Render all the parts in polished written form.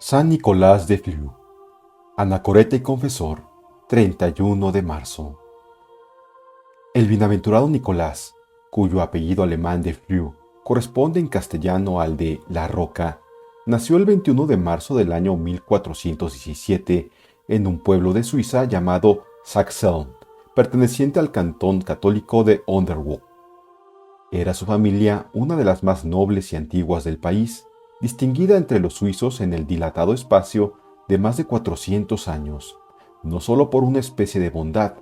San Nicolás de Flue, anacoreta y confesor, 31 de marzo. El bienaventurado Nicolás, cuyo apellido alemán de Flue corresponde en castellano al de La Roca, nació el 21 de marzo del año 1417 en un pueblo de Suiza llamado Sachseln, perteneciente al cantón católico de Underwald. Era su familia una de las más nobles y antiguas del país, distinguida entre los suizos en el dilatado espacio de más de 400 años, no solo por una especie de bondad,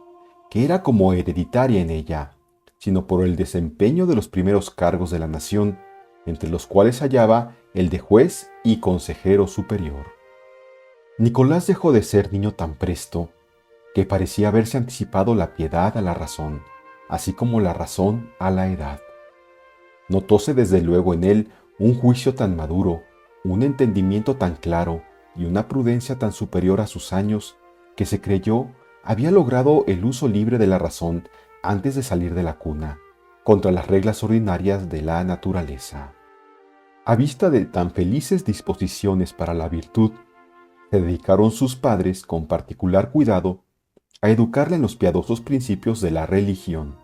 que era como hereditaria en ella, sino por el desempeño de los primeros cargos de la nación, entre los cuales hallaba el de juez y consejero superior. Nicolás dejó de ser niño tan presto, que parecía haberse anticipado la piedad a la razón, así como la razón a la edad. Notóse desde luego en él un juicio tan maduro, un entendimiento tan claro y una prudencia tan superior a sus años, que se creyó había logrado el uso libre de la razón antes de salir de la cuna, contra las reglas ordinarias de la naturaleza. A vista de tan felices disposiciones para la virtud, se dedicaron sus padres con particular cuidado a educarle en los piadosos principios de la religión.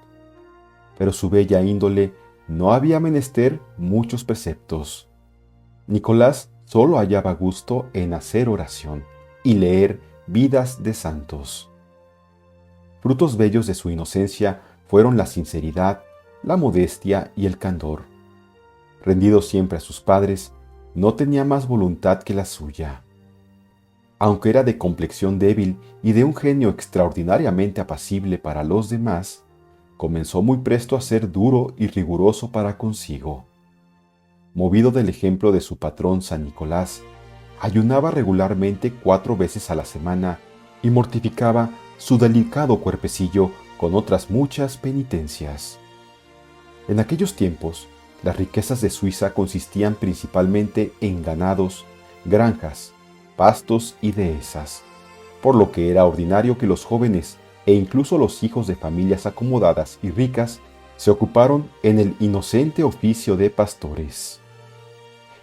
Pero su bella índole no había menester muchos preceptos. Nicolás solo hallaba gusto en hacer oración y leer vidas de santos. Frutos bellos de su inocencia fueron la sinceridad, la modestia y el candor. Rendido siempre a sus padres, no tenía más voluntad que la suya. Aunque era de complexión débil y de un genio extraordinariamente apacible para los demás, comenzó muy presto a ser duro y riguroso para consigo. Movido del ejemplo de su patrón San Nicolás, ayunaba regularmente 4 veces a la semana y mortificaba su delicado cuerpecillo con otras muchas penitencias. En aquellos tiempos, las riquezas de Suiza consistían principalmente en ganados, granjas, pastos y dehesas, por lo que era ordinario que los jóvenes e incluso los hijos de familias acomodadas y ricas se ocuparon en el inocente oficio de pastores.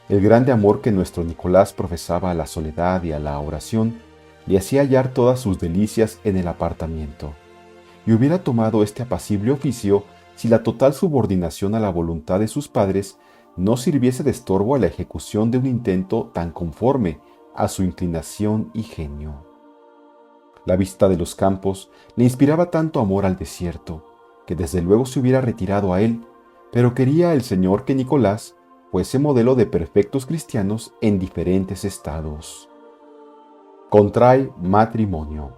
El grande amor que nuestro Nicolás profesaba a la soledad y a la oración le hacía hallar todas sus delicias en el apartamiento, y hubiera tomado este apacible oficio si la total subordinación a la voluntad de sus padres no sirviese de estorbo a la ejecución de un intento tan conforme a su inclinación y genio. La vista de los campos le inspiraba tanto amor al desierto, que desde luego se hubiera retirado a él, pero quería el Señor que Nicolás fuese modelo de perfectos cristianos en diferentes estados. Contrae matrimonio.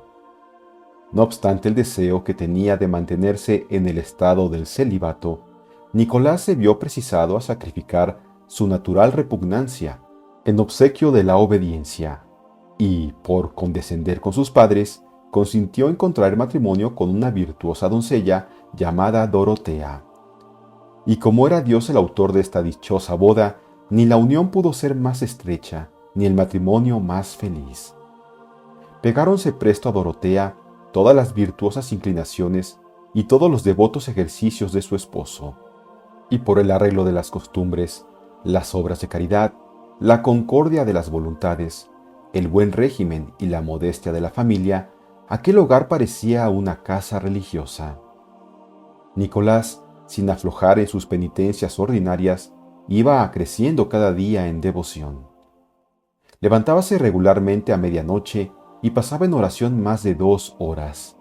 No obstante el deseo que tenía de mantenerse en el estado del celibato, Nicolás se vio precisado a sacrificar su natural repugnancia en obsequio de la obediencia, y, por condescender con sus padres, consintió en contraer matrimonio con una virtuosa doncella llamada Dorotea. Y como era Dios el autor de esta dichosa boda, ni la unión pudo ser más estrecha, ni el matrimonio más feliz. Pegáronse presto a Dorotea todas las virtuosas inclinaciones y todos los devotos ejercicios de su esposo, y por el arreglo de las costumbres, las obras de caridad, la concordia de las voluntades, el buen régimen y la modestia de la familia, aquel hogar parecía una casa religiosa. Nicolás, sin aflojar en sus penitencias ordinarias, iba creciendo cada día en devoción. Levantábase regularmente a medianoche y pasaba en oración más de 2 horas.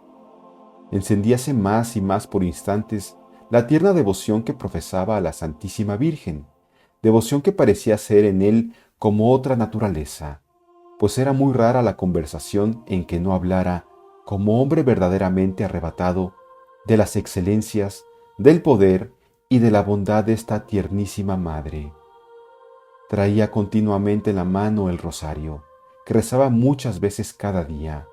Encendíase más y más por instantes la tierna devoción que profesaba a la Santísima Virgen, devoción que parecía ser en él como otra naturaleza, pues era muy rara la conversación en que no hablara, como hombre verdaderamente arrebatado, de las excelencias, del poder y de la bondad de esta tiernísima madre. Traía continuamente en la mano el rosario, que rezaba muchas veces cada día,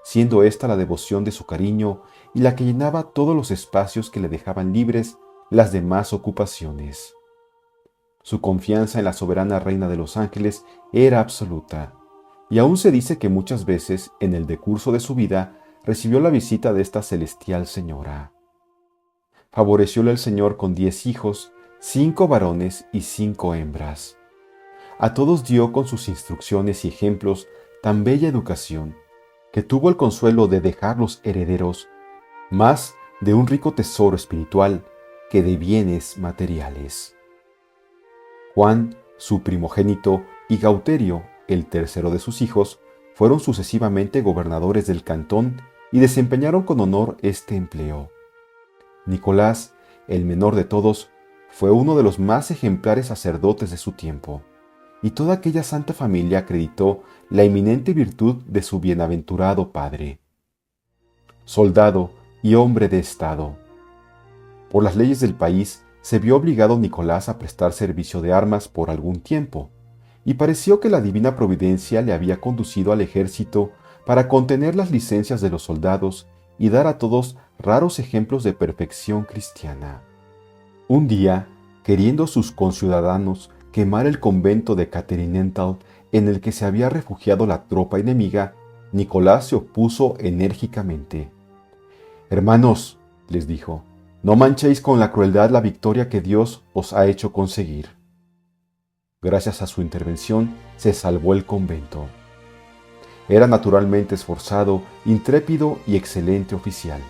siendo esta la devoción de su cariño y la que llenaba todos los espacios que le dejaban libres las demás ocupaciones. Su confianza en la soberana Reina de los Ángeles era absoluta, y aún se dice que muchas veces en el decurso de su vida recibió la visita de esta celestial señora. Favorecióle el Señor con 10 hijos, 5 varones y 5 hembras. a todos dio con sus instrucciones y ejemplos tan bella educación, que tuvo el consuelo de dejarlos herederos más de un rico tesoro espiritual que de bienes materiales. Juan, su primogénito, y Gauterio, el tercero de sus hijos, fueron sucesivamente gobernadores del cantón y desempeñaron con honor este empleo. Nicolás, el menor de todos, fue uno de los más ejemplares sacerdotes de su tiempo, y toda aquella santa familia acreditó la eminente virtud de su bienaventurado padre. Soldado y hombre de Estado. Por las leyes del país, se vio obligado Nicolás a prestar servicio de armas por algún tiempo, y pareció que la divina providencia le había conducido al ejército para contener las licencias de los soldados y dar a todos raros ejemplos de perfección cristiana. Un día, queriendo sus conciudadanos quemar el convento de Caterinental en el que se había refugiado la tropa enemiga, Nicolás se opuso enérgicamente. «Hermanos», les dijo, «no manchéis con la crueldad la victoria que Dios os ha hecho conseguir». Gracias a su intervención se salvó el convento. Era naturalmente esforzado, intrépido y excelente oficial.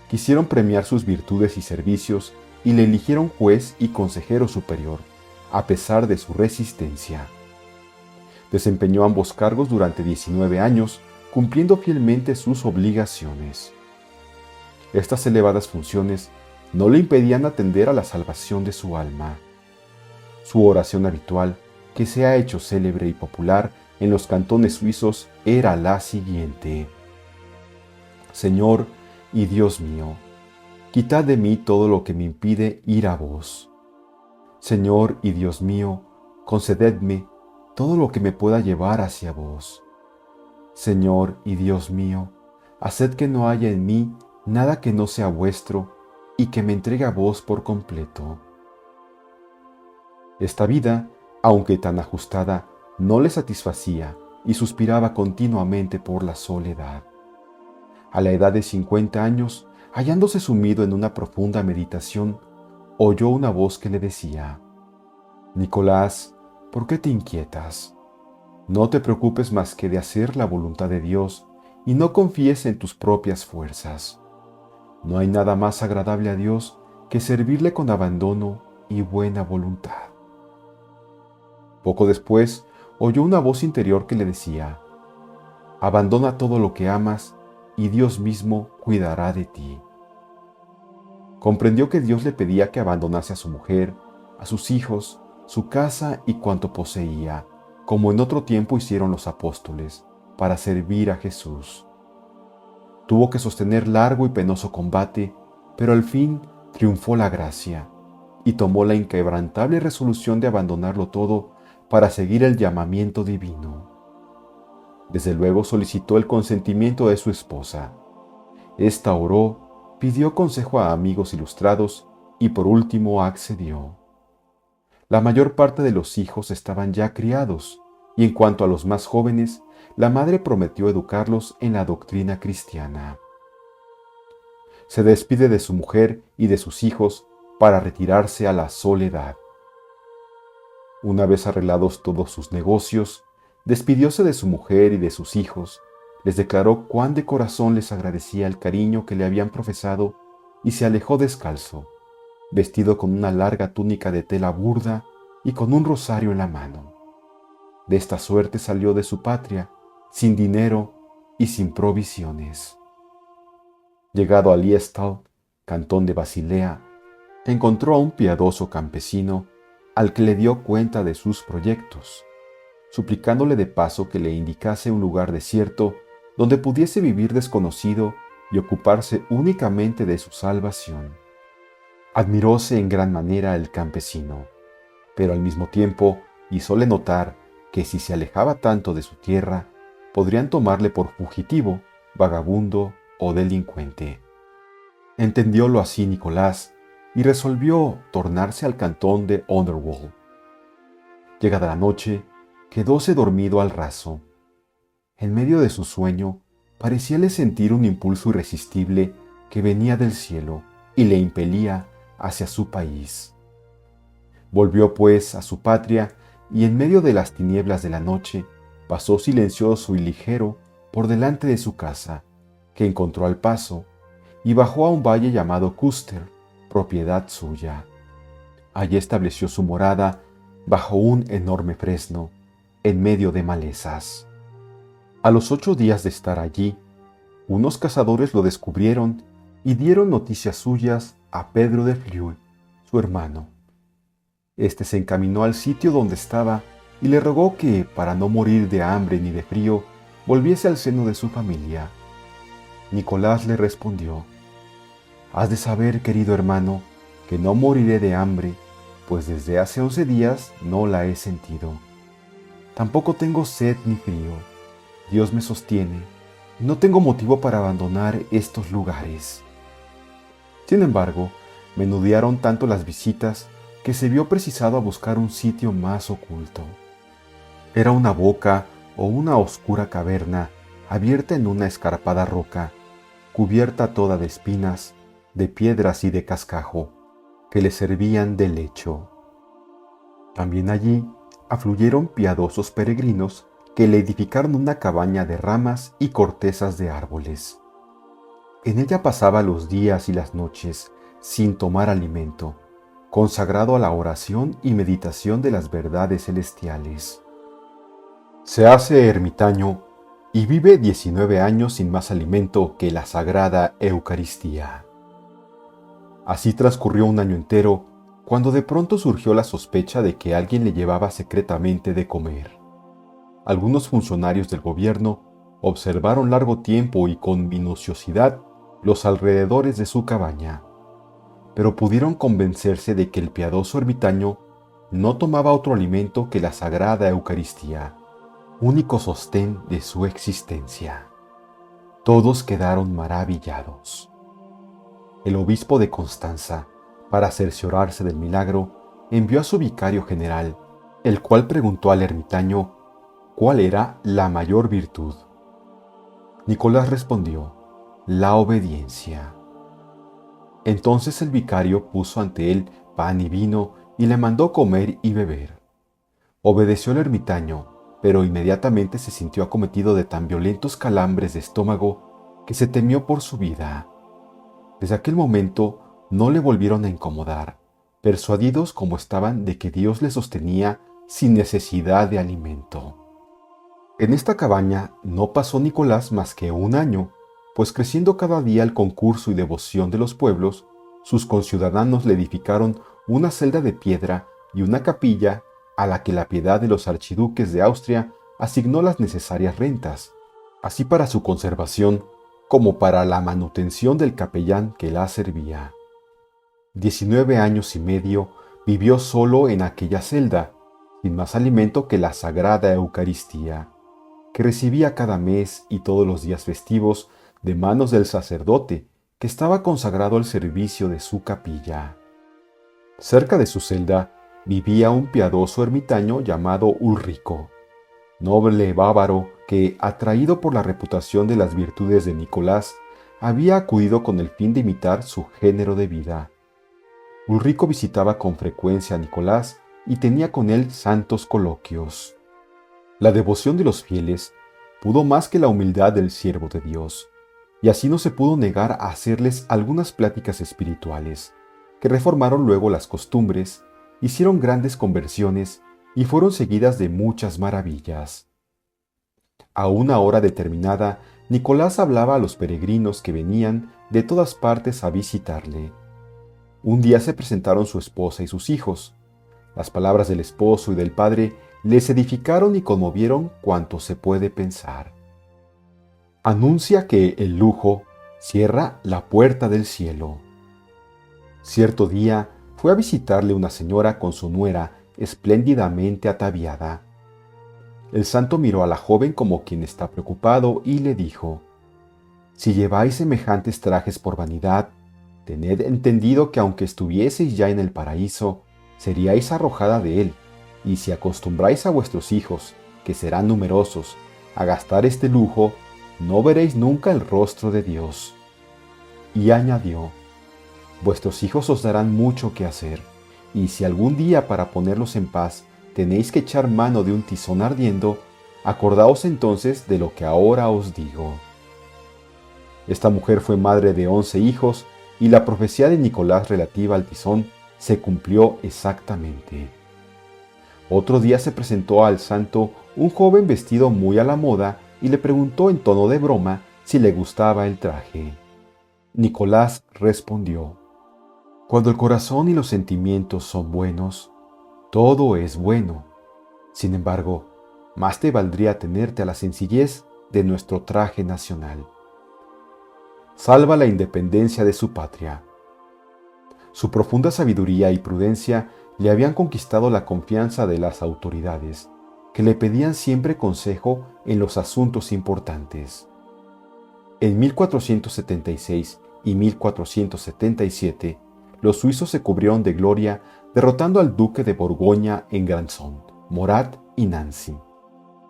Quisieron premiar sus virtudes y servicios y le eligieron juez y consejero superior, a pesar de su resistencia. Desempeñó ambos cargos durante 19 años, cumpliendo fielmente sus obligaciones. Estas elevadas funciones no le impedían atender a la salvación de su alma. Su oración habitual, que se ha hecho célebre y popular en los cantones suizos, era la siguiente: Señor y Dios mío, quitad de mí todo lo que me impide ir a vos. Señor y Dios mío, concededme todo lo que me pueda llevar hacia vos. Señor y Dios mío, haced que no haya en mí nada que no sea vuestro y que me entregue a vos por completo. Esta vida, aunque tan ajustada, no le satisfacía y suspiraba continuamente por la soledad. A la edad de 50 años, hallándose sumido en una profunda meditación, oyó una voz que le decía: «Nicolás, ¿por qué te inquietas? No te preocupes más que de hacer la voluntad de Dios y no confíes en tus propias fuerzas. No hay nada más agradable a Dios que servirle con abandono y buena voluntad». Poco después, oyó una voz interior que le decía: «Abandona todo lo que amas y Dios mismo cuidará de ti». Comprendió que Dios le pedía que abandonase a su mujer, a sus hijos, su casa y cuanto poseía, como en otro tiempo hicieron los apóstoles, para servir a Jesús. Tuvo que sostener largo y penoso combate, pero al fin triunfó la gracia, y tomó la inquebrantable resolución de abandonarlo todo para seguir el llamamiento divino. Desde luego solicitó el consentimiento de su esposa. Esta oró, pidió consejo a amigos ilustrados y por último accedió. La mayor parte de los hijos estaban ya criados, y en cuanto a los más jóvenes, la madre prometió educarlos en la doctrina cristiana. Se despide de su mujer y de sus hijos para retirarse a la soledad. Una vez arreglados todos sus negocios, despidióse de su mujer y de sus hijos, les declaró cuán de corazón les agradecía el cariño que le habían profesado y se alejó descalzo, vestido con una larga túnica de tela burda y con un rosario en la mano. De esta suerte salió de su patria, sin dinero y sin provisiones. Llegado a Liestal, cantón de Basilea, encontró a un piadoso campesino al que le dio cuenta de sus proyectos, suplicándole de paso que le indicase un lugar desierto donde pudiese vivir desconocido y ocuparse únicamente de su salvación. Admiróse en gran manera el campesino, pero al mismo tiempo hízole notar que si se alejaba tanto de su tierra, podrían tomarle por fugitivo, vagabundo o delincuente. Entendiólo así Nicolás y resolvió tornarse al cantón de Underwald. Llegada la noche, quedóse dormido al raso. En medio de su sueño, parecíale sentir un impulso irresistible que venía del cielo y le impelía hacia su país. Volvió pues a su patria y en medio de las tinieblas de la noche pasó silencioso y ligero por delante de su casa, que encontró al paso, y bajó a un valle llamado Custer, propiedad suya. Allí estableció su morada bajo un enorme fresno, en medio de malezas. A los 8 días de estar allí, unos cazadores lo descubrieron y dieron noticias suyas a Pedro de Fliuy, su hermano. Este se encaminó al sitio donde estaba y le rogó que, para no morir de hambre ni de frío, volviese al seno de su familia. Nicolás le respondió: «Has de saber, querido hermano, que no moriré de hambre, pues desde hace 11 días no la he sentido. Tampoco tengo sed ni frío. Dios me sostiene, y no tengo motivo para abandonar estos lugares». Sin embargo, menudearon tanto las visitas que se vio precisado a buscar un sitio más oculto. Era una boca o una oscura caverna abierta en una escarpada roca, cubierta toda de espinas, de piedras y de cascajo, que le servían de lecho. También allí afluyeron piadosos peregrinos que le edificaron una cabaña de ramas y cortezas de árboles. En ella pasaba los días y las noches sin tomar alimento, consagrado a la oración y meditación de las verdades celestiales. Se hace ermitaño y vive 19 años sin más alimento que la sagrada Eucaristía. Así transcurrió un año entero, cuando de pronto surgió la sospecha de que alguien le llevaba secretamente de comer. Algunos funcionarios del gobierno observaron largo tiempo y con minuciosidad los alrededores de su cabaña, pero pudieron convencerse de que el piadoso ermitaño no tomaba otro alimento que la sagrada Eucaristía, único sostén de su existencia. Todos quedaron maravillados. El obispo de Constanza, para cerciorarse del milagro, envió a su vicario general, el cual preguntó al ermitaño cuál era la mayor virtud. Nicolás respondió: la obediencia. Entonces el vicario puso ante él pan y vino y le mandó comer y beber. Obedeció el ermitaño, pero inmediatamente se sintió acometido de tan violentos calambres de estómago que se temió por su vida. Desde aquel momento no le volvieron a incomodar, persuadidos como estaban de que Dios le sostenía sin necesidad de alimento. En esta cabaña no pasó Nicolás más que un año, pues creciendo cada día el concurso y devoción de los pueblos, sus conciudadanos le edificaron una celda de piedra y una capilla a la que la piedad de los archiduques de Austria asignó las necesarias rentas, así para su conservación como para la manutención del capellán que la servía. 19 años y medio vivió solo en aquella celda, sin más alimento que la sagrada Eucaristía, que recibía cada mes y todos los días festivos de manos del sacerdote que estaba consagrado al servicio de su capilla. Cerca de su celda vivía un piadoso ermitaño llamado Ulrico, noble bávaro que, atraído por la reputación de las virtudes de Nicolás, había acudido con el fin de imitar su género de vida. Ulrico visitaba con frecuencia a Nicolás y tenía con él santos coloquios. La devoción de los fieles pudo más que la humildad del siervo de Dios, y así no se pudo negar a hacerles algunas pláticas espirituales, que reformaron luego las costumbres, hicieron grandes conversiones y fueron seguidas de muchas maravillas. A una hora determinada, Nicolás hablaba a los peregrinos que venían de todas partes a visitarle. Un día se presentaron su esposa y sus hijos. Las palabras del esposo y del padre les edificaron y conmovieron cuanto se puede pensar. Anuncia que el lujo cierra la puerta del cielo. Cierto día fue a visitarle una señora con su nuera espléndidamente ataviada. El santo miró a la joven como quien está preocupado y le dijo: «Si lleváis semejantes trajes por vanidad, tened entendido que aunque estuvieseis ya en el paraíso, seríais arrojada de él, y si acostumbráis a vuestros hijos, que serán numerosos, a gastar este lujo, no veréis nunca el rostro de Dios». Y añadió: «Vuestros hijos os darán mucho que hacer, y si algún día para ponerlos en paz tenéis que echar mano de un tizón ardiendo, acordaos entonces de lo que ahora os digo. Esta mujer fue madre de 11 hijos, y la profecía de Nicolás relativa al tizón se cumplió exactamente. Otro día se presentó al santo un joven vestido muy a la moda y le preguntó en tono de broma si le gustaba el traje. Nicolás respondió: cuando el corazón y los sentimientos son buenos, todo es bueno. Sin embargo, más te valdría tenerte a la sencillez de nuestro traje nacional. Salva la independencia de su patria. Su profunda sabiduría y prudencia le habían conquistado la confianza de las autoridades, que le pedían siempre consejo en los asuntos importantes. En 1476 y 1477, los suizos se cubrieron de gloria derrotando al duque de Borgoña en Grandson, Morat y Nancy.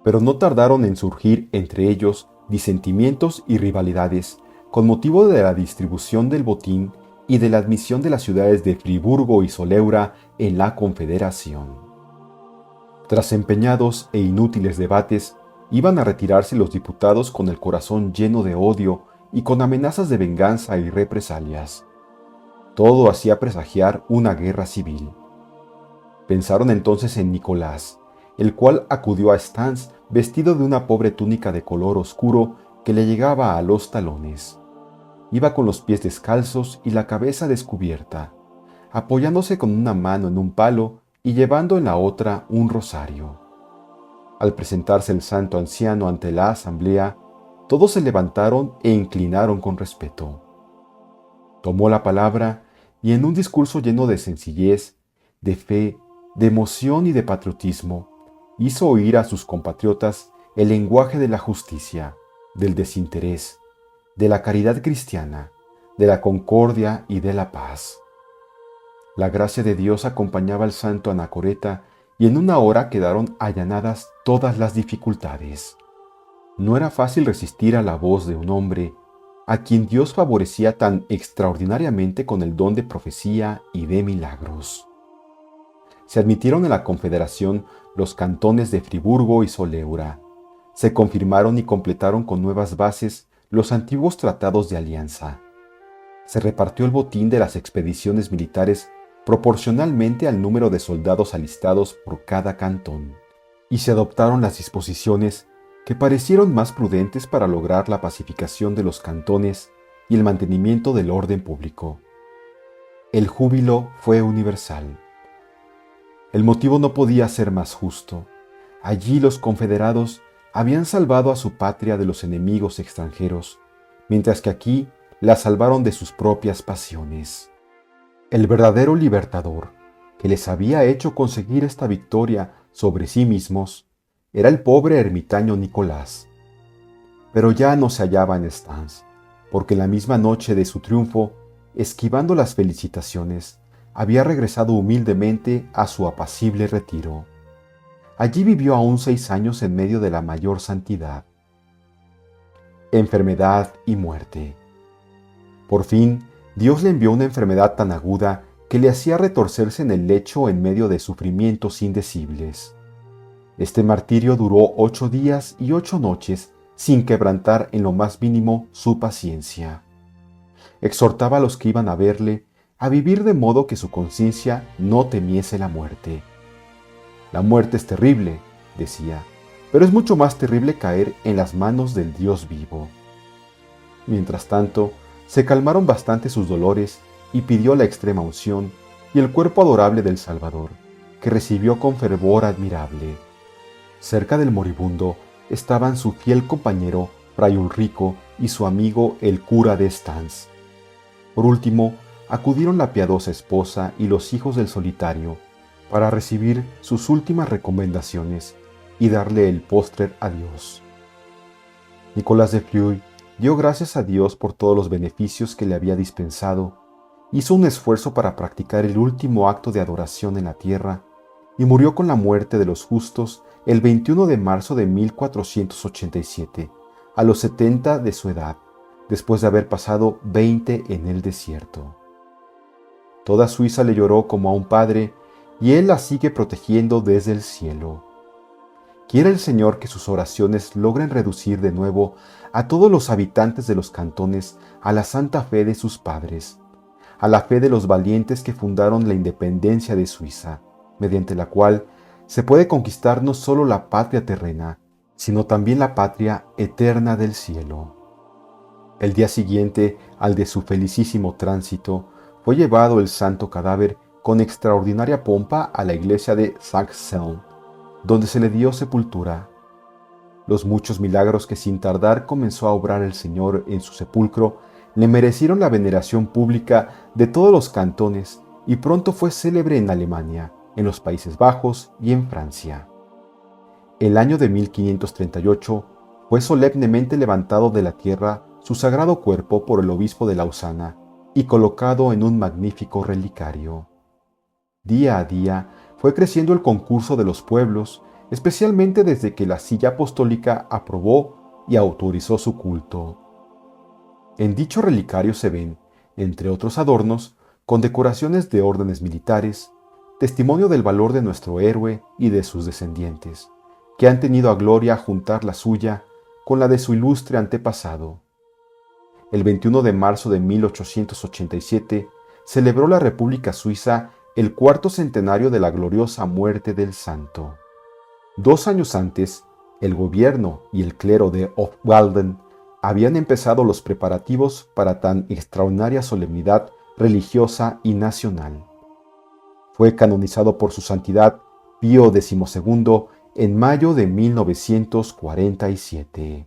Pero no tardaron en surgir entre ellos disentimientos y rivalidades con motivo de la distribución del botín y de la admisión de las ciudades de Friburgo y Soleura en la Confederación. Tras empeñados e inútiles debates, iban a retirarse los diputados con el corazón lleno de odio y con amenazas de venganza y represalias. Todo hacía presagiar una guerra civil. Pensaron entonces en Nicolás, el cual acudió a Stans vestido de una pobre túnica de color oscuro que le llegaba a los talones. Iba con los pies descalzos y la cabeza descubierta, apoyándose con una mano en un palo y llevando en la otra un rosario. Al presentarse el santo anciano ante la asamblea, todos se levantaron e inclinaron con respeto. Tomó la palabra y en un discurso lleno de sencillez, de fe, de emoción y de patriotismo, hizo oír a sus compatriotas el lenguaje de la justicia, del desinterés, de la caridad cristiana, de la concordia y de la paz. La gracia de Dios acompañaba al santo Anacoreta y en una hora quedaron allanadas todas las dificultades. No era fácil resistir a la voz de un hombre a quien Dios favorecía tan extraordinariamente con el don de profecía y de milagros. Se admitieron en la Confederación los cantones de Friburgo y Soleura. Se confirmaron y completaron con nuevas bases los antiguos tratados de alianza. Se repartió el botín de las expediciones militares proporcionalmente al número de soldados alistados por cada cantón, y se adoptaron las disposiciones que parecieron más prudentes para lograr la pacificación de los cantones y el mantenimiento del orden público. El júbilo fue universal. El motivo no podía ser más justo. Allí los confederados habían salvado a su patria de los enemigos extranjeros, mientras que aquí la salvaron de sus propias pasiones. El verdadero libertador, que les había hecho conseguir esta victoria sobre sí mismos, era el pobre ermitaño Nicolás. Pero ya no se hallaba en Stans, porque la misma noche de su triunfo, esquivando las felicitaciones, había regresado humildemente a su apacible retiro. Allí vivió aún 6 años en medio de la mayor santidad. Enfermedad y muerte. Por fin, Dios le envió una enfermedad tan aguda que le hacía retorcerse en el lecho en medio de sufrimientos indecibles. Este martirio duró 8 días y 8 noches sin quebrantar en lo más mínimo su paciencia. Exhortaba a los que iban a verle a vivir de modo que su conciencia no temiese la muerte. La muerte es terrible, decía, pero es mucho más terrible caer en las manos del Dios vivo. Mientras tanto, se calmaron bastante sus dolores y pidió la extrema unción y el cuerpo adorable del Salvador, que recibió con fervor admirable. Cerca del moribundo estaban su fiel compañero, Fray Ulrico, y su amigo el cura de Stans. Por último, acudieron la piadosa esposa y los hijos del solitario para recibir sus últimas recomendaciones y darle el postrer adiós. Nicolás de Fleury dio gracias a Dios por todos los beneficios que le había dispensado, hizo un esfuerzo para practicar el último acto de adoración en la tierra y murió con la muerte de los justos el 21 de marzo de 1487, a los 70 de su edad, después de haber pasado 20 en el desierto. Toda Suiza le lloró como a un padre y Él la sigue protegiendo desde el cielo. Quiere el Señor que sus oraciones logren reducir de nuevo a todos los habitantes de los cantones a la santa fe de sus padres, a la fe de los valientes que fundaron la independencia de Suiza, mediante la cual se puede conquistar no solo la patria terrena, sino también la patria eterna del cielo. El día siguiente al de su felicísimo tránsito, fue llevado el santo cadáver con extraordinaria pompa a la iglesia de Saint-Selm, donde se le dio sepultura. Los muchos milagros que sin tardar comenzó a obrar el Señor en su sepulcro le merecieron la veneración pública de todos los cantones y pronto fue célebre en Alemania, en los Países Bajos y en Francia. El año de 1538 fue solemnemente levantado de la tierra su sagrado cuerpo por el obispo de Lausana y colocado en un magnífico relicario. Día a día fue creciendo el concurso de los pueblos, especialmente desde que la silla apostólica aprobó y autorizó su culto. En dicho relicario se ven, entre otros adornos, condecoraciones de órdenes militares, testimonio del valor de nuestro héroe y de sus descendientes, que han tenido a gloria juntar la suya con la de su ilustre antepasado. El 21 de marzo de 1887 celebró la República Suiza el cuarto centenario de la gloriosa muerte del santo. 2 años antes, el gobierno y el clero de Obwalden habían empezado los preparativos para tan extraordinaria solemnidad religiosa y nacional. Fue canonizado por su santidad Pío XII en mayo de 1947.